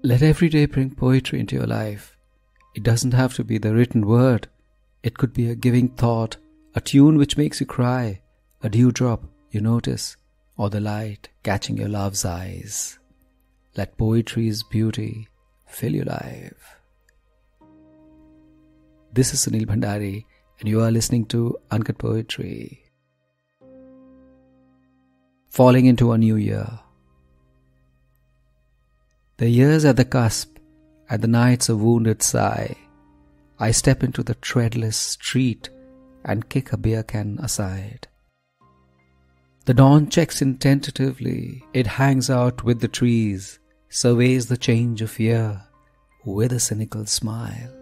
Let every day bring poetry into your life. It doesn't have to be the written word. It could be a giving thought, a tune which makes you cry, a dewdrop you notice, or the light catching your love's eyes. Let poetry's beauty fill your life. This is Sunil Bhandari, and you are listening to Uncut Poetry. Falling into a new year. The year's at the cusp, and the night's a wounded sigh. I step into the treadless street and kick a beer can aside. The dawn checks in tentatively, it hangs out with the trees, surveys the change of year with a cynical smile.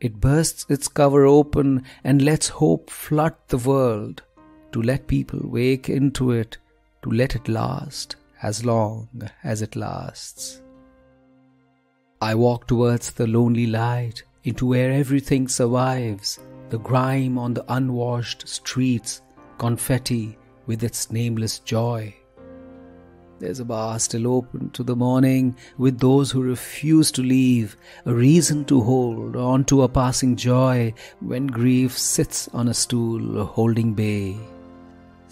It bursts its cover open and lets hope flood the world, to let people wake into it, to let it last as long as it lasts. I walk towards the lonely light, into where everything survives, the grime on the unwashed streets, confetti with its nameless joy. There's a bar still open to the morning with those who refuse to leave, a reason to hold on to a passing joy when grief sits on a stool holding bay.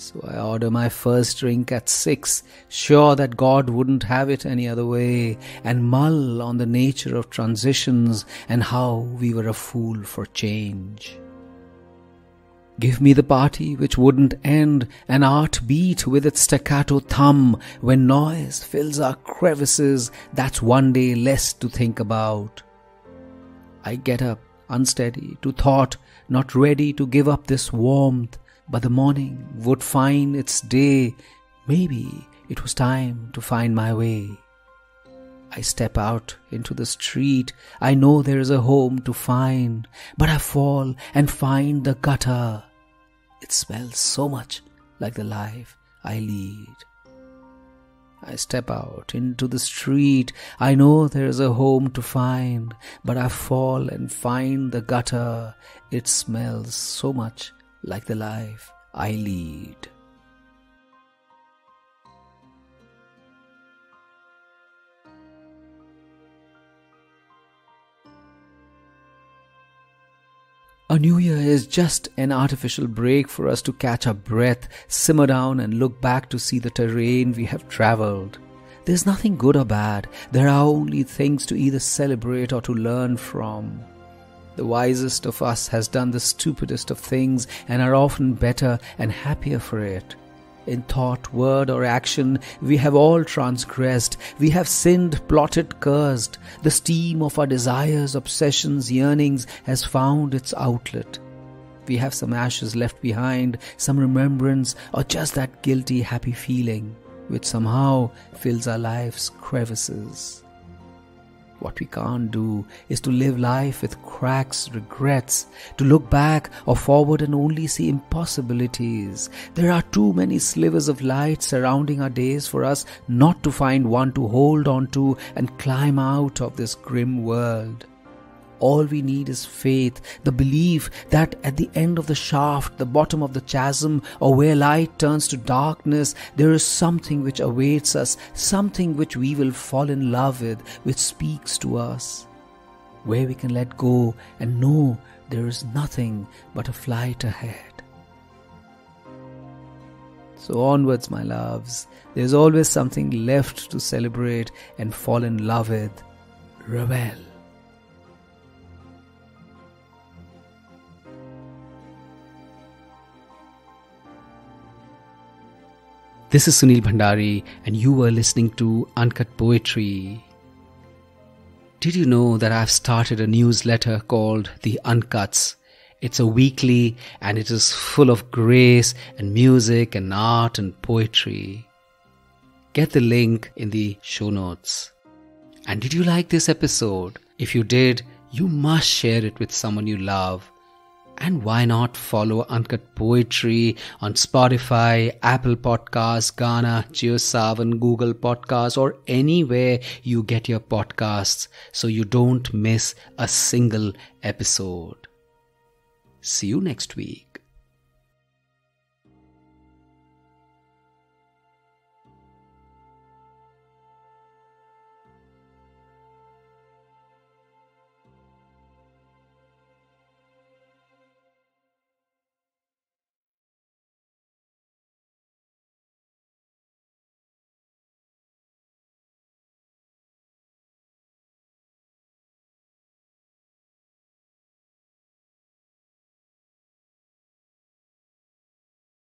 So I order my first drink at 6, sure that God wouldn't have it any other way, and mull on the nature of transitions and how we were a fool for change. Give me the party which wouldn't end, an art beat with its staccato thumb. When noise fills our crevices, that's one day less to think about. I get up, unsteady to thought, not ready to give up this warmth, but the morning would find its day. Maybe it was time to find my way. I step out into the street. I know there is a home to find, but I fall and find the gutter. It smells so much like the life I lead. I step out into the street. I know there is a home to find, but I fall and find the gutter. It smells so much like the life I lead. A new year is just an artificial break for us to catch our breath, simmer down and look back to see the terrain we have traveled. There's nothing good or bad. There are only things to either celebrate or to learn from. The wisest of us has done the stupidest of things and are often better and happier for it. In thought, word or action, we have all transgressed. We have sinned, plotted, cursed. The steam of our desires, obsessions, yearnings has found its outlet. We have some ashes left behind, some remembrance, or just that guilty, happy feeling which somehow fills our life's crevices. What we can't do is to live life with cracks, regrets, to look back or forward and only see impossibilities. There are too many slivers of light surrounding our days for us not to find one to hold on to and climb out of this grim world. All we need is faith, the belief that at the end of the shaft, the bottom of the chasm, or where light turns to darkness, there is something which awaits us, something which we will fall in love with, which speaks to us, where we can let go and know there is nothing but a flight ahead. So onwards, my loves, there's always something left to celebrate and fall in love with. Rebel. This is Sunil Bhandari, and you were listening to Uncut Poetry. Did you know that I've started a newsletter called The Uncuts? It's a weekly and it is full of grace and music and art and poetry. Get the link in the show notes. And did you like this episode? If you did, you must share it with someone you love. And why not follow Uncut Poetry on Spotify, Apple Podcasts, Ghana, JioSaavn, Google Podcasts, or anywhere you get your podcasts so you don't miss a single episode. See you next week.